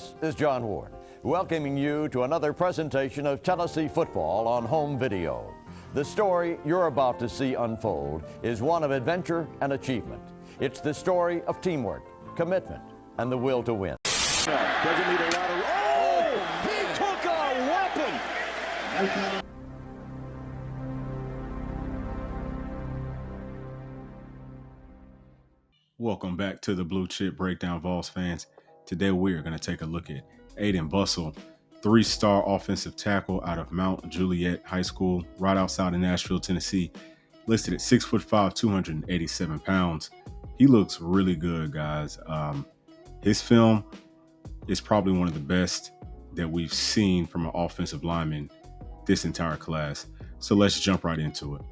This is John Ward, welcoming you to another presentation of Tennessee football on home video. The story you're about to see unfold is one of adventure and achievement. It's the story of teamwork, commitment, and the will to win. Doesn't need a lot of... Oh! He took a weapon! Welcome back to the Bluechip Breakdown, Vols fans. Today we're going to take a look at Ayden Bussell, 3-star offensive tackle out of Mount Juliet High School, right outside of Nashville, Tennessee, listed at 6'5", 287 pounds. He looks really good, guys. His film is probably one of the best that we've seen from an offensive lineman this entire class. So let's jump right into it.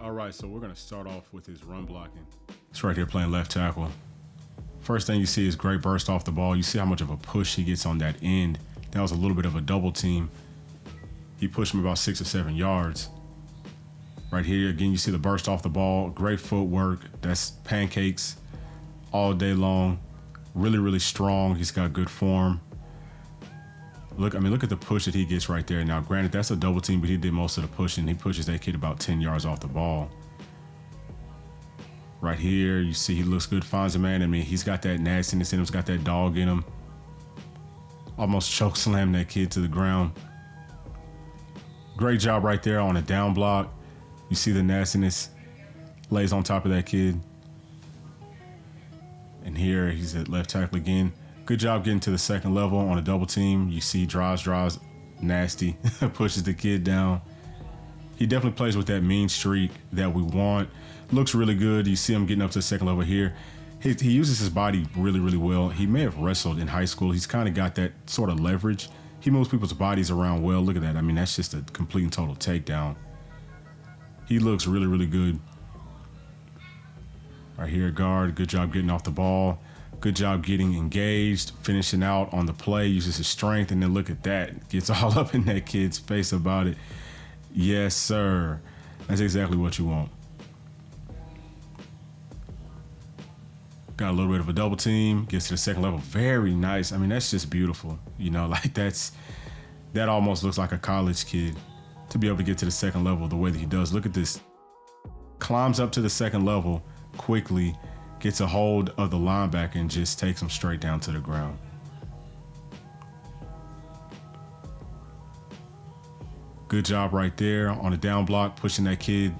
All right, so we're going to start off with his run blocking. It's right here playing left tackle. First thing you see is great burst off the ball. You see how much of a push he gets on that end. That was a little bit of a double team. He pushed him about 6 or 7 yards. Right here, again, you see the burst off the ball. Great footwork. That's pancakes all day long. Really, really strong. He's got good form. Look at the push that he gets right there. Now, granted, that's a double team, but he did most of the pushing. He pushes that kid about 10 yards off the ball. Right here, you see he looks good, finds a man. I mean, he's got that nastiness in him. He's got that dog in him. Almost choke slam that kid to the ground. Great job right there on a down block. You see the nastiness, lays on top of that kid. And here he's at left tackle again. Good job getting to the second level on a double team. You see drives, nasty, pushes the kid down. He definitely plays with that mean streak that we want. Looks really good. You see him getting up to the second level here. He uses his body really, really well. He may have wrestled in high school. He's kind of got that sort of leverage. He moves people's bodies around well. Look at that. I mean, that's just a complete and total takedown. He looks really, really good. Right here, guard. Good job getting off the ball. Good job getting engaged, finishing out on the play, uses his strength, and then look at that. Gets all up in that kid's face about it. Yes, sir. That's exactly what you want. Got a little bit of a double team, gets to the second level. Very nice. I mean, that's just beautiful. You know, like that almost looks like a college kid to be able to get to the second level the way that he does. Look at this. Climbs up to the second level quickly, gets a hold of the linebacker and just takes him straight down to the ground. Good job right there on a down block, pushing that kid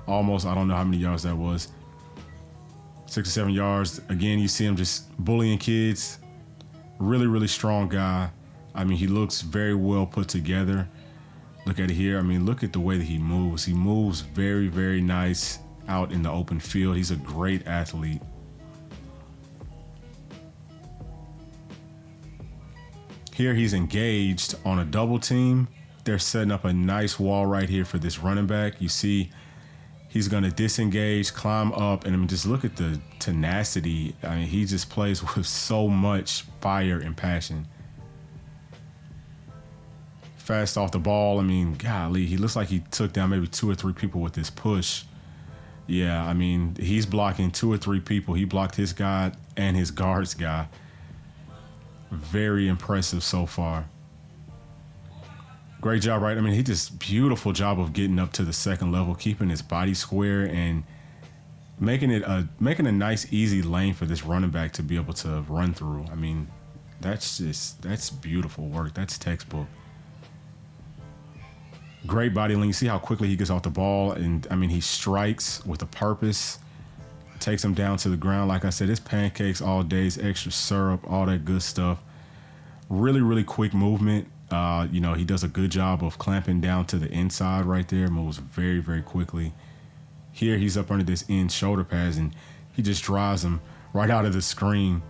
almost, I don't know how many yards that was. 6 or 7 yards. Again, you see him just bullying kids. Really, really strong guy. I mean, he looks very well put together. Look at it here. I mean, look at the way that he moves. He moves very, very nice out in the open field. He's a great athlete. Here he's engaged on a double team. They're setting up a nice wall right here for this running back. You see he's going to disengage, climb up, and I mean, just look at the tenacity. I mean, he just plays with so much fire and passion. Fast off the ball. I mean, golly, he looks like he took down maybe 2 or 3 people with this push. Yeah, I mean, he's blocking 2 or 3 people. He blocked his guy and his guard's guy. Very impressive so far. Great job, right? I mean, he just beautiful job of getting up to the second level, keeping his body square and making a nice, easy lane for this running back to be able to run through. I mean, that's beautiful work. That's textbook. Great body length. You see how quickly he gets off the ball, and I mean, he strikes with a purpose. Takes him down to the ground. Like I said, it's pancakes all day. It's extra syrup, all that good stuff. Really, really quick movement. You know, he does a good job of clamping down to the inside right there. Moves very, very quickly. Here, he's up under this end shoulder pads, and he just drives him right out of the screen.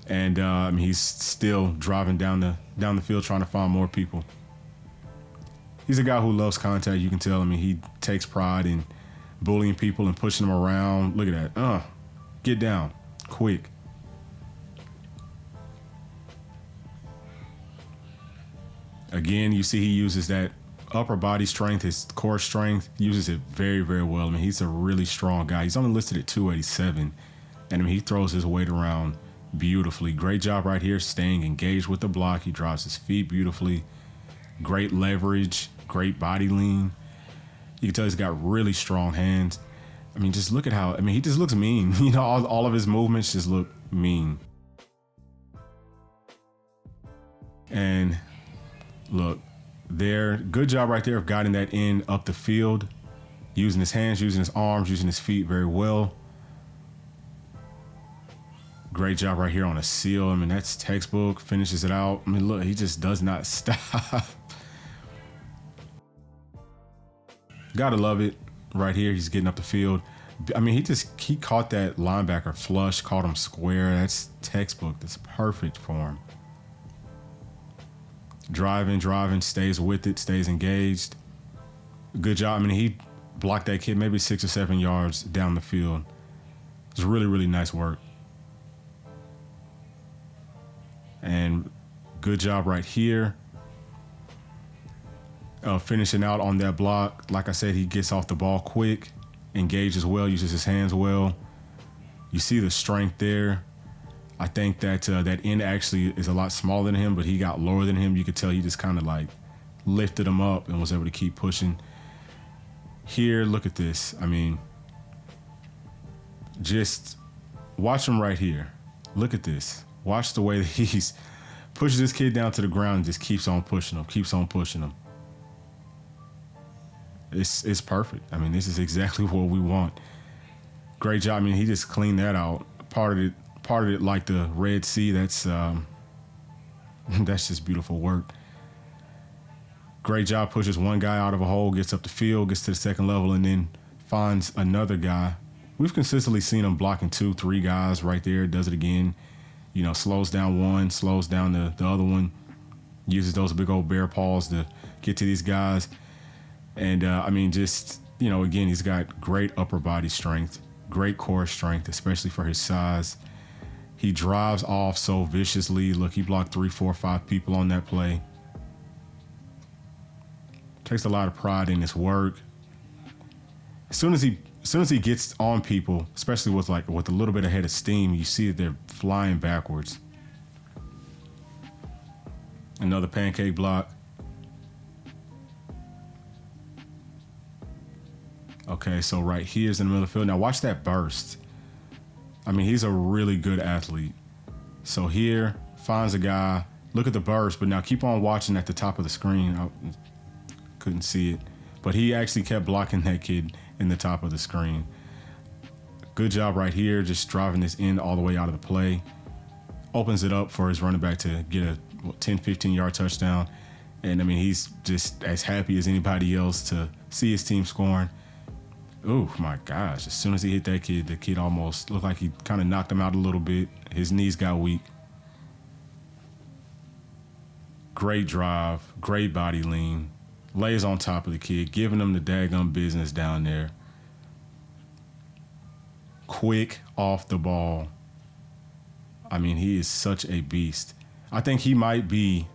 And I mean, he's still driving down the field trying to find more people. He's a guy who loves contact. You can tell. I mean, he takes pride in bullying people and pushing them around. Look at that. Get down quick. Again, you see he uses that upper body strength, his core strength, uses it very, very well. I mean, he's a really strong guy. He's only listed at 287. And I mean, he throws his weight around beautifully. Great job right here, staying engaged with the block. He drives his feet beautifully. Great leverage, great body lean. You can tell he's got really strong hands. I mean, just look at how, he just looks mean. You know, all of his movements just look mean. And look, there, good job right there of guiding that in up the field, using his hands, using his arms, using his feet very well. Great job right here on a seal. I mean, that's textbook, finishes it out. I mean, look, he just does not stop. Gotta love it right here. He's getting up the field. I mean, he caught that linebacker flush, caught him square. That's textbook. That's perfect for him. Driving, stays with it, stays engaged. Good job. I mean, he blocked that kid maybe 6 or 7 yards down the field. It's really, really nice work. And good job right here. Finishing out on that block. Like I said, he gets off the ball quick, engages well, uses his hands well. You see the strength there. I think that that end actually is a lot smaller than him, but he got lower than him. You could tell he just kind of like lifted him up and was able to keep pushing. Here, look at this. I mean, just watch him right here. Look at this. Watch the way that he's pushes this kid down to the ground and just keeps on pushing him. It's perfect. I mean, this is exactly what we want. Great job. I mean, he just cleaned that out. Part of it like the Red Sea. That's just beautiful work. Great job. Pushes one guy out of a hole, gets up the field, gets to the second level, and then finds another guy. We've consistently seen him blocking 2, 3 guys right there. Does it again. You know, slows down one, slows down the other one. Uses those big old bear paws to get to these guys. And I mean, just, you know, again, he's got great upper body strength, great core strength, especially for his size. He drives off so viciously. Look, he blocked 3, 4, 5 people on that play. Takes a lot of pride in his work. As soon as he gets on people, especially with a little bit of head of steam, you see that they're flying backwards. Another pancake block. Okay, so right here's in the middle of the field. Now watch that burst. I mean, he's a really good athlete. So here, finds a guy. Look at the burst, but now keep on watching at the top of the screen. I couldn't see it. But he actually kept blocking that kid in the top of the screen. Good job right here, just driving this in all the way out of the play. Opens it up for his running back to get a 10, 15-yard touchdown. And, I mean, he's just as happy as anybody else to see his team scoring. Oh, my gosh. As soon as he hit that kid, the kid almost looked like he kind of knocked him out a little bit. His knees got weak. Great drive, great body lean. Lays on top of the kid, giving him the daggum business down there. Quick off the ball. I mean, he is such a beast. I think he might be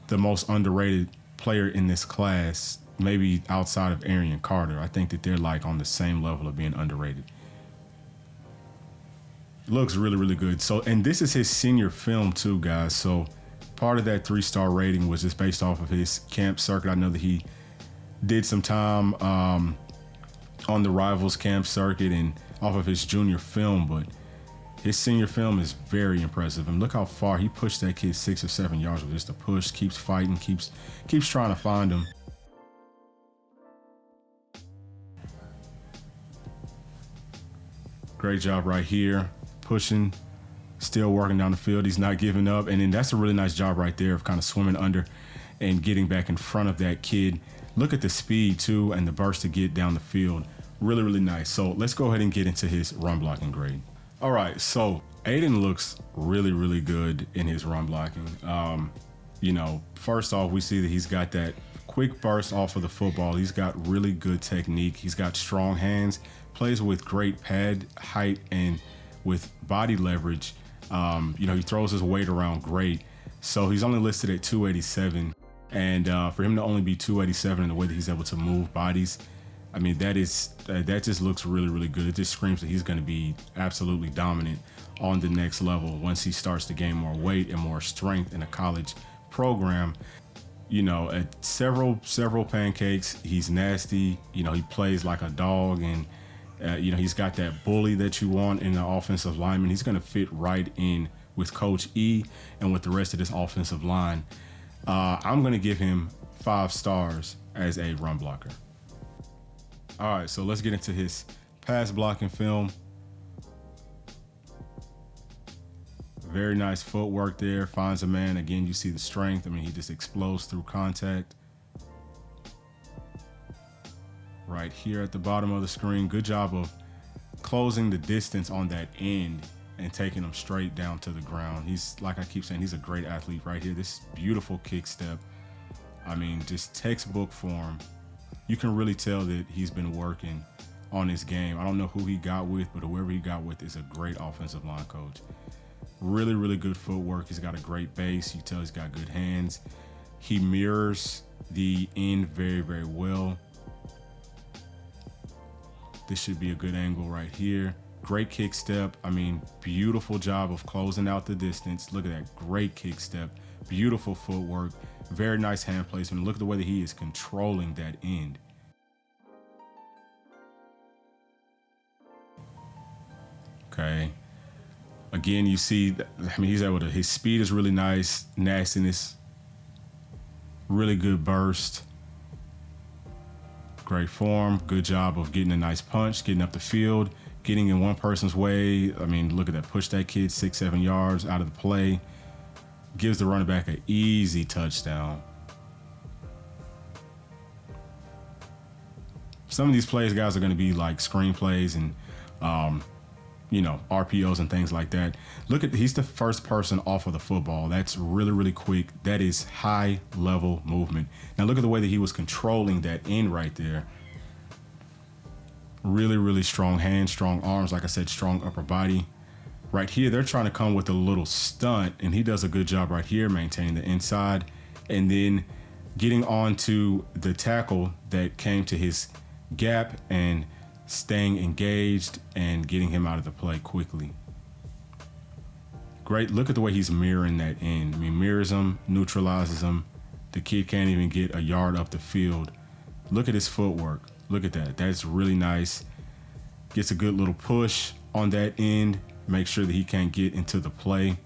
the most underrated player in this class, maybe outside of Arian Carter. I think that they're like on the same level of being underrated. Looks really, really good. So, and this is his senior film too, guys. So part of that 3-star rating was just based off of his camp circuit. I know that he did some time on the Rivals camp circuit and off of his junior film, but his senior film is very impressive. And look how far he pushed that kid 6 or 7 yards with just a push, keeps fighting, keeps trying to find him. Great job right here, pushing, still working down the field. He's not giving up. And then that's a really nice job right there of kind of swimming under and getting back in front of that kid. Look at the speed too and the burst to get down the field. Really, really nice. So let's go ahead and get into his run blocking grade. All right, so Ayden looks really, really good in his run blocking. You know, first off, we see that he's got that quick burst off of the football. He's got really good technique. He's got strong hands, plays with great pad height and with body leverage. You know, he throws his weight around great. So he's only listed at 287. And for him to only be 287 in the way that he's able to move bodies, I mean, that just looks really, really good. It just screams that he's going to be absolutely dominant on the next level once he starts to gain more weight and more strength in a college program. You know, at several pancakes, he's nasty. You know, he plays like a dog, and you know, he's got that bully that you want in the offensive lineman. He's going to fit right in with Coach E and with the rest of this offensive line. I'm going to give him 5 stars as a run blocker. All right, so let's get into his pass blocking film. Very nice footwork there. Finds a man. Again, you see the strength. I mean, he just explodes through contact. Right here at the bottom of the screen. Good job of closing the distance on that end and taking him straight down to the ground. He's, like I keep saying, he's a great athlete right here. This beautiful kick step. I mean, just textbook form. You can really tell that he's been working on his game. I don't know who he got with, but whoever he got with is a great offensive line coach. Really, really good footwork. He's got a great base. You tell he's got good hands. He mirrors the end very, very well. This should be a good angle right here. Great kick step. I mean, beautiful job of closing out the distance. Look at that, great kick step. Beautiful footwork. Very nice hand placement. Look at the way that he is controlling that end. Okay. Again, you see, I mean, he's able to, his speed is really nice, nastiness, really good burst, great form, good job of getting a nice punch, getting up the field, getting in one person's way. I mean, look at that, push that kid 6-7 yards out of the play, gives the running back an easy touchdown. Some of these plays, guys, are going to be like screenplays and, you know, RPOs and things like that. Look at, he's the first person off of the football. That's really, really quick. That is high level movement. Now look at the way that he was controlling that end right there. Really, really strong hands, strong arms. Like I said, strong upper body. Right here, they're trying to come with a little stunt, and he does a good job right here maintaining the inside and then getting onto the tackle that came to his gap and staying engaged and getting him out of the play quickly. Great. Look at the way he's mirroring that end. I mean, mirrors him, neutralizes him. The kid can't even get a yard up the field. Look at his footwork. Look at that. That's really nice. Gets a good little push on that end. Make sure that he can't get into the play.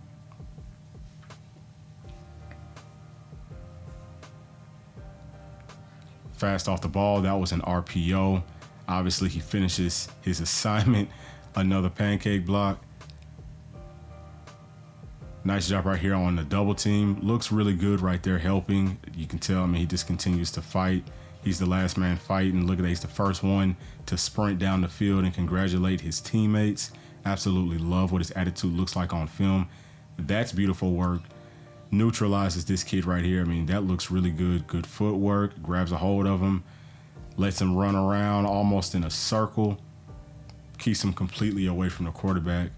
Fast off the ball. That was an RPO. Obviously, he finishes his assignment. Another pancake block. Nice job right here on the double team. Looks really good right there helping. You can tell, I mean, he just continues to fight. He's the last man fighting. Look at that, he's the first one to sprint down the field and congratulate his teammates. Absolutely love what his attitude looks like on film. That's beautiful work. Neutralizes this kid right here. I mean, that looks really good. Good footwork, grabs a hold of him. Lets him run around almost in a circle. Keeps him completely away from the quarterback.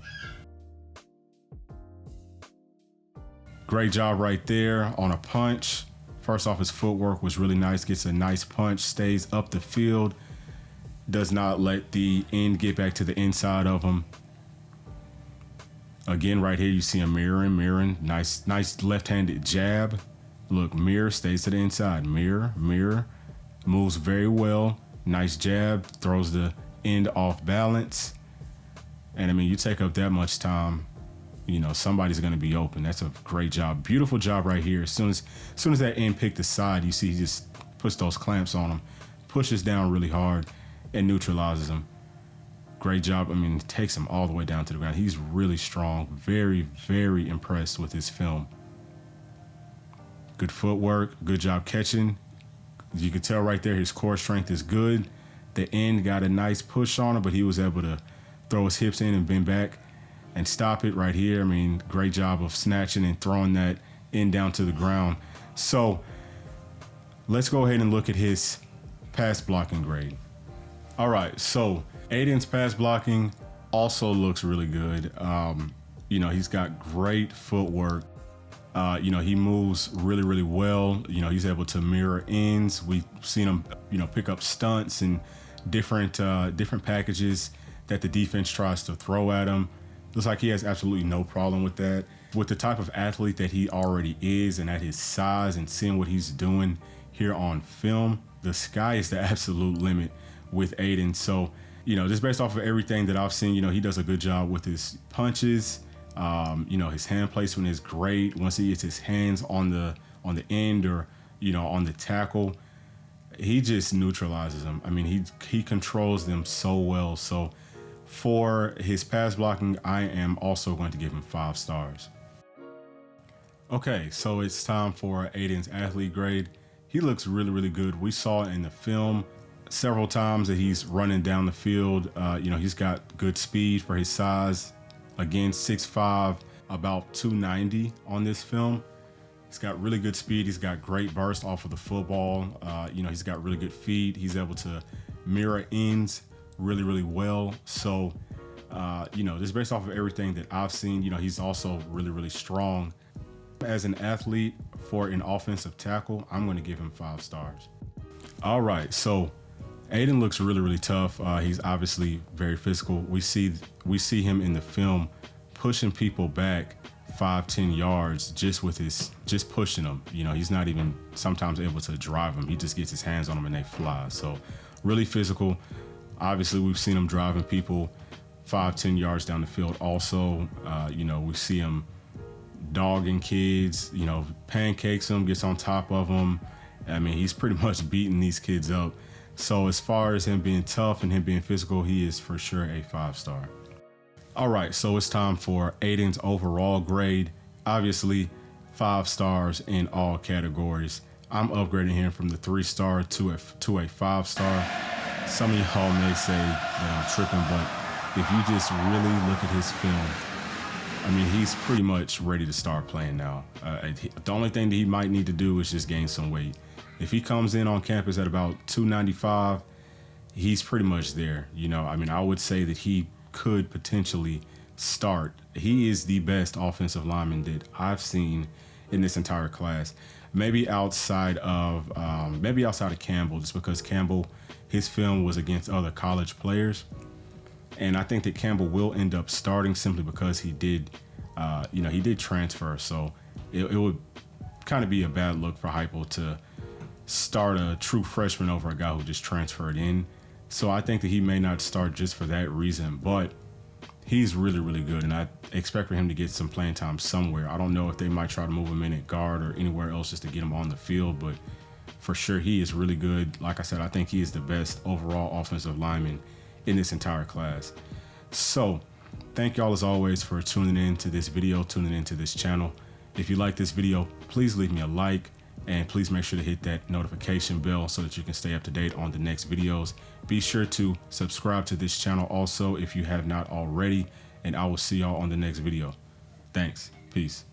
Great job right there on a punch. First off, his footwork was really nice. Gets a nice punch, stays up the field. Does not let the end get back to the inside of him. Again, right here, you see him mirroring. Nice left-handed jab. Look, mirror, stays to the inside. Mirror. Moves very well. Nice jab. Throws the end off balance. And I mean, you take up that much time, you know, somebody's going to be open. That's a great job. Beautiful job right here. As soon as that end picked aside, you see he just puts those clamps on him, pushes down really hard, and neutralizes him. Great job. I mean, takes him all the way down to the ground. He's really strong. Very, very impressed with his film. Good footwork. Good job catching. You can tell right there his core strength is good. The end got a nice push on him, but he was able to throw his hips in and bend back and stop it right here. I mean, great job of snatching and throwing that end down to the ground. So let's go ahead and look at his pass blocking grade. All right, so Ayden's pass blocking also looks really good. You know, he's got great footwork. You know, he moves really, really well. You know, he's able to mirror ends. We've seen him, you know, pick up stunts and different packages that the defense tries to throw at him. Looks like he has absolutely no problem with that. With the type of athlete that he already is and at his size and seeing what he's doing here on film, the sky is the absolute limit with Ayden. So, just based off of everything that I've seen, he does a good job with his punches. His hand placement is great. Once he gets his hands on the end or, on the tackle, he just neutralizes them. I mean, he controls them so well. So for his pass blocking, I am also going to give him 5 stars. Okay, so it's time for Ayden's athlete grade. He looks really, really good. We saw in the film several times that he's running down the field. He's got good speed for his size. Again, 6'5", about 290 on this film. He's got really good speed. He's got great burst off of the football. He's got really good feet. He's able to mirror ends really, really well. So, just based off of everything that I've seen, he's also really, really strong. As an athlete for an offensive tackle, I'm going to give him 5 stars. All right, so Ayden looks really, really tough. He's obviously very physical. We see him in the film pushing people back 5-10 yards just pushing them. He's not even sometimes able to drive them. He just gets his hands on them and they fly. So really physical. Obviously, we've seen him driving people 5-10 yards down the field. Also, we see him dogging kids. Pancakes them, gets on top of them. I mean, he's pretty much beating these kids up. So as far as him being tough and him being physical, he is for sure a 5-star. All right, so it's time for Ayden's overall grade. Obviously, 5 stars in all categories. I'm upgrading him from the 3-star to a 5-star. Some of y'all may say that I'm tripping, but if you just really look at his film, I mean, he's pretty much ready to start playing now. The only thing that he might need to do is just gain some weight. If he comes in on campus at about 295, he's pretty much there. I would say that he could potentially start. He is the best offensive lineman that I've seen in this entire class. Maybe outside of Campbell, just because Campbell, his film was against other college players. And I think that Campbell will end up starting simply because he did transfer. So it would kind of be a bad look for Heupel to start a true freshman over a guy who just transferred in. So I think that he may not start just for that reason, but he's really, really good. And I expect for him to get some playing time somewhere. I don't know if they might try to move him in at guard or anywhere else just to get him on the field, but for sure he is really good. Like I said, I think he is the best overall offensive lineman in this entire class. So thank y'all as always for tuning in to this video, tuning into this channel. If you like this video, please leave me a like and please make sure to hit that notification bell so that you can stay up to date on the next videos. Be sure to subscribe to this channel also if you have not already, and I will see y'all on the next video. Thanks. Peace.